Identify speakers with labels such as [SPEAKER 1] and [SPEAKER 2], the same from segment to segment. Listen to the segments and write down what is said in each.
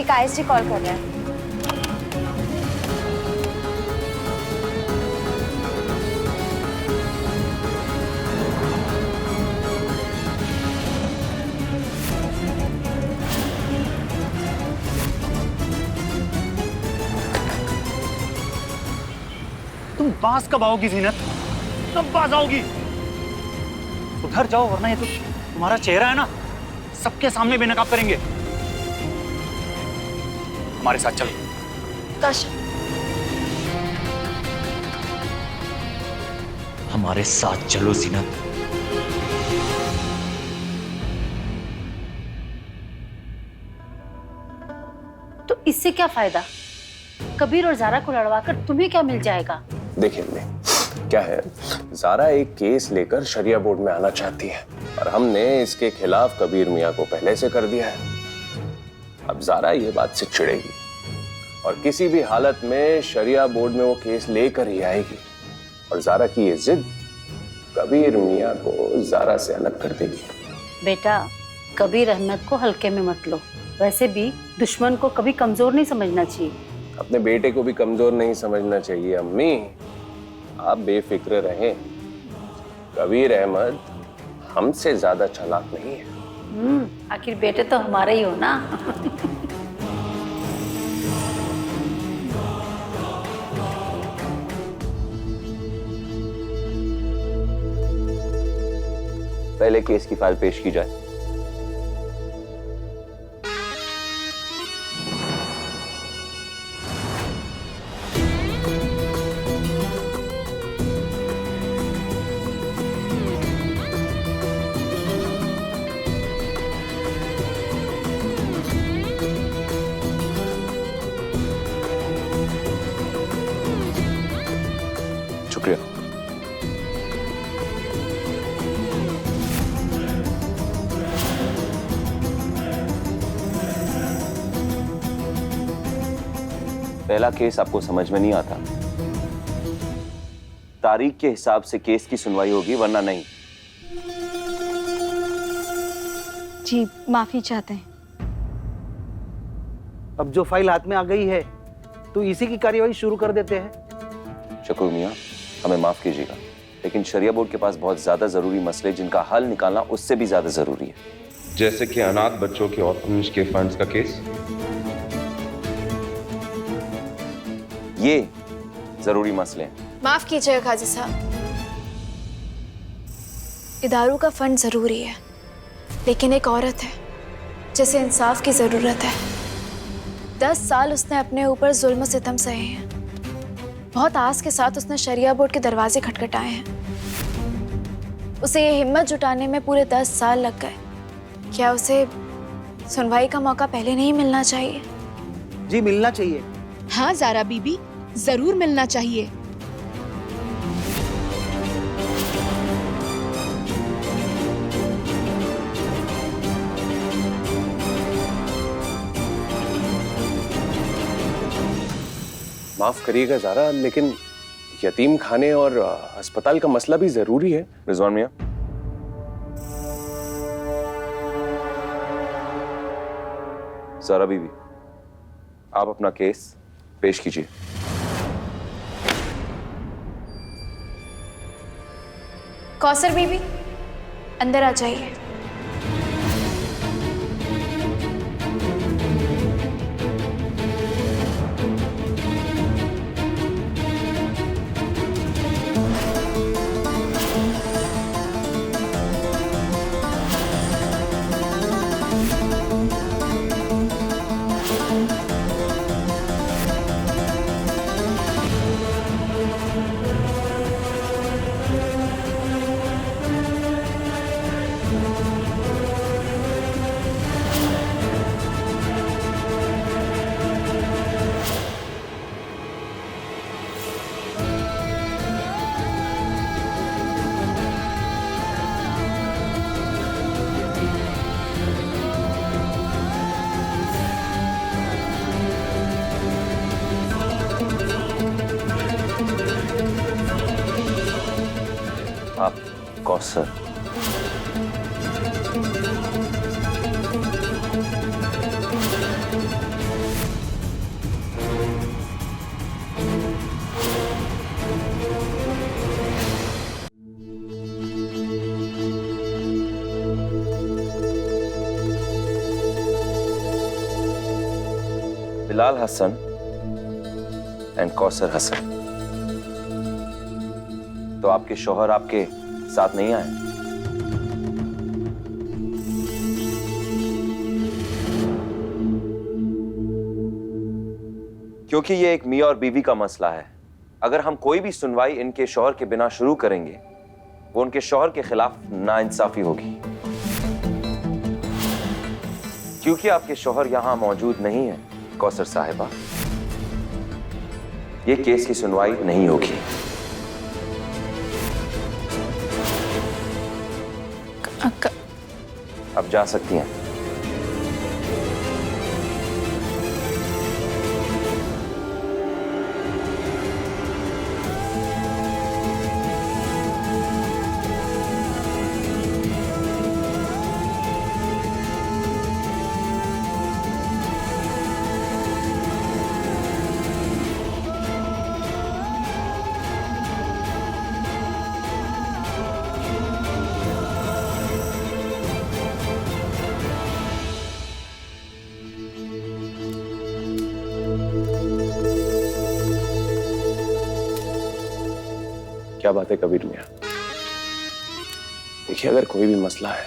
[SPEAKER 1] एक ISD call कर रहा है।
[SPEAKER 2] तुम पास कब आओगी जीनत? कब पास आओगी? उधर जाओ वरना ये तो तुम्हारा चेहरा है ना, सबके सामने बेनकाब करेंगे। हमारे साथ चलो।
[SPEAKER 1] कौशल,
[SPEAKER 2] हमारे साथ चलो जीनत।
[SPEAKER 3] तो इससे क्या फायदा? कबीर और जारा को लड़वाकर तुम्हें क्या मिल जाएगा?
[SPEAKER 4] देखिए अम्मी, क्या है, जारा एक केस लेकर शरिया बोर्ड में आना चाहती है और हमने इसके खिलाफ कबीर मियां को पहले से कर दिया है। अब जारा ये बात से चिढ़ेगी और किसी भी हालत में शरिया बोर्ड में वो केस लेकर ही आएगी और जारा की ये जिद कबीर मियां को जारा से अलग कर देगी।
[SPEAKER 3] बेटा, कबीर अहमद को हल्के में मत लो। वैसे भी दुश्मन को कभी कमजोर नहीं समझना चाहिए।
[SPEAKER 4] अपने बेटे को भी कमजोर नहीं समझना चाहिए अम्मी। आप बेफिक्र रहें, कबीर अहमद हमसे ज्यादा चालाक नहीं है।
[SPEAKER 3] आखिर बेटे तो हमारे ही हो ना।
[SPEAKER 4] पहले केस की फाइल पेश की जाए। शुक्रिया। पहला केस आपको समझ में नहीं आता? तारीख के हिसाब से केस की सुनवाई होगी वरना नहीं।
[SPEAKER 1] जी माफी चाहते हैं।
[SPEAKER 5] अब जो फाइल हाथ में आ गई है तो इसी की कार्यवाही शुरू कर देते हैं।
[SPEAKER 4] शकूर मियां, हमें माफ कीजिएगा, लेकिन शरिया बोर्ड के पास बहुत ज्यादा जरूरी मसले जिनका हल निकालना उससे भी ज्यादा जरूरी है।
[SPEAKER 6] जैसे कि अनाथ बच्चों के ऑर्फनेज के फंड्स का केस।
[SPEAKER 4] ये जरूरी मसले हैं।
[SPEAKER 7] माफ कीजिएगा काजी साहब, इदारों का फंड जरूरी है, लेकिन एक औरत है जिसे इंसाफ की जरूरत है। 10 साल उसने अपने ऊपर जुल्म सितम सहे हैं। बहुत आस के साथ उसने शरिया बोर्ड के दरवाजे खटखटाए हैं। उसे ये हिम्मत जुटाने में पूरे 10 साल लग गए। क्या उसे सुनवाई का मौका पहले नहीं मिलना चाहिए?
[SPEAKER 5] जी मिलना चाहिए।
[SPEAKER 8] हाँ जारा बीबी, जरूर मिलना चाहिए।
[SPEAKER 4] माफ करिएगा जारा, लेकिन यतीम खाने और अस्पताल का मसला भी जरूरी है। रिजवान मियां, जारा बीबी, आप अपना केस पेश कीजिए।
[SPEAKER 7] कौसर बीबी, अंदर आ जाइए।
[SPEAKER 4] आप कौसर। बिलाल हसन एंड कौसर हसन। तो आपके शौहर आपके साथ नहीं आए? क्योंकि ये एक मियां और बीवी का मसला है। अगर हम कोई भी सुनवाई इनके शौहर के बिना शुरू करेंगे, वो उनके शौहर के खिलाफ नाइंसाफी होगी। क्योंकि आपके शौहर यहां मौजूद नहीं है कौसर साहिबा, ये केस की सुनवाई नहीं होगी। अब जा सकती हैं। क्या बात है कबीर मियां? देखिए, अगर कोई भी मसला है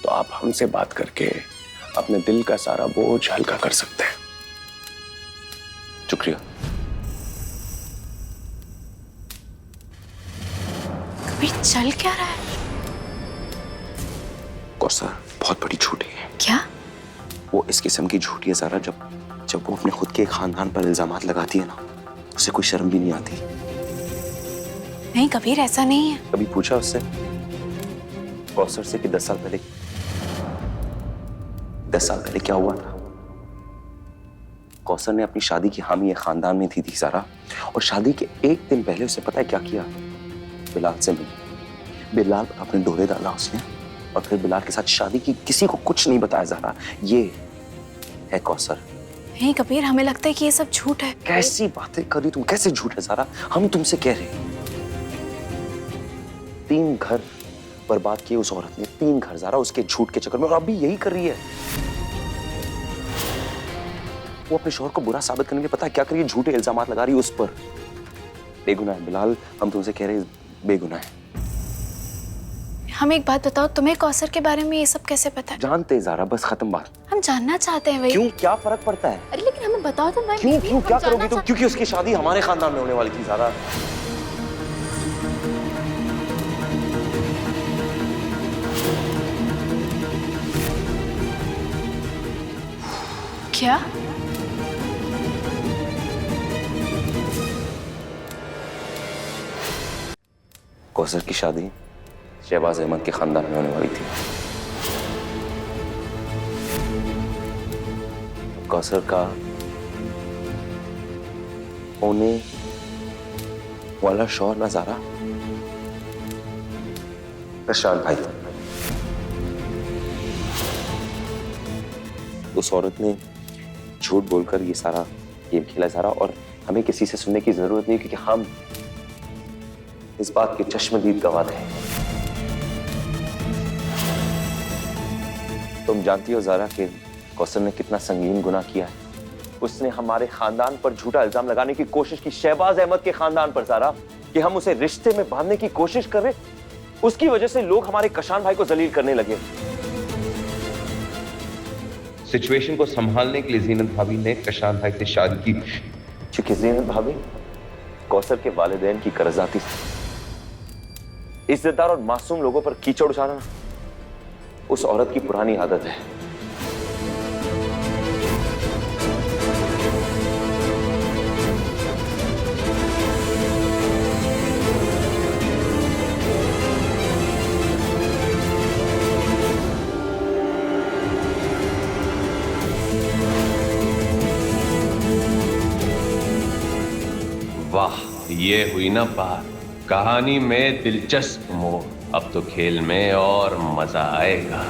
[SPEAKER 4] तो आप हमसे बात करके अपने दिल का सारा बोझ हल्का कर सकते हैं। शुक्रिया।
[SPEAKER 7] कबीर चल क्या रहा है?
[SPEAKER 4] कौसर बहुत बड़ी झूठी है।
[SPEAKER 7] क्या?
[SPEAKER 4] वो इस किस्म की झूठी है ज़रा, जब वो अपने खुद के खानदान पर इल्जामात लगाती है ना, उसे कोई शर्म भी नहीं आती।
[SPEAKER 7] नहीं कबीर, ऐसा नहीं है।
[SPEAKER 4] कभी पूछा उससे कौसर से कि 10 साल पहले क्या हुआ था? कौसर ने अपनी शादी की हामी खानदान में थी ज़रा, और शादी के एक दिन पहले उसे पता है क्या किया? बिलाल से मिली, बिलाल पर अपने डोरे डाला उसने, और फिर बिलाल के साथ शादी की। किसी को कुछ नहीं बताया ज़रा। ये है कौसर।
[SPEAKER 7] नहीं कबीर, हमें लगता है कि ये सब झूठ है।
[SPEAKER 4] कैसी बातें कर रही तुम? कैसे झूठ है ज़रा? हम तुमसे कह रहे हैं 3 घर बर्बाद किए उस औरत ने, 3 घर ज़रा, उसके झूठ के चक्कर में, और अभी यही कर रही है। वो अपने शौहर को बुरा साबित करने के लिए पता है क्या कर रही है? झूठे इल्जामात लगा रही है उस पर। बेगुनाह है बिलाल, हम तुमसे कह रहे हैं बेगुनाह है।
[SPEAKER 7] हम एक बात बताओ, तुम्हें कौसर के बारे में ये सब कैसे पता है?
[SPEAKER 4] जानते ज़रा, बस खत्म बात।
[SPEAKER 7] हम जानना चाहते हैं। वही
[SPEAKER 4] क्यों? क्या फर्क पड़ता है?
[SPEAKER 7] अरे लेकिन हमें बताओ तो। मैं
[SPEAKER 4] क्यों क्या करोगी तुम? क्योंकि उसकी शादी हमारे खानदान में होने वाली थी ज़रा।
[SPEAKER 7] क्या?
[SPEAKER 4] कौसर की शादी शहबाज अहमद के खानदान में होने वाली थी। कौसर का होने वाला शौहर नजारा प्रशांत भाई था। उस औरत ने झूठ बोलकर ये सारा गेम खेला ज़रा, और हमें किसी से सुनने की जरूरत नहीं, क्योंकि हम इस बात के चश्मदीद गवाह थे। तुम जानती हो ज़रा कि कौसर ने कितना संगीन गुनाह किया है। उसने हमारे खानदान पर झूठा इल्जाम लगाने की कोशिश की, शहबाज अहमद के खानदान पर ज़रा, कि हम उसे रिश्ते में बांधने की कोशिश कर रहे। उसकी वजह से लोग हमारे कशान भाई को जलील करने लगे।
[SPEAKER 6] सिचुएशन को संभालने के लिए जीनत भाभी ने कशान भाई से शादी की,
[SPEAKER 4] क्योंकि जीनत भाभी कौसर के वालिदैन की कर्जदाती थी। इज्जतदार और मासूम लोगों पर कीचड़ उछालना उस औरत की पुरानी आदत है।
[SPEAKER 9] वाह, ये हुई ना बात। कहानी में दिलचस्प मोड़। अब तो खेल में और मजा आएगा।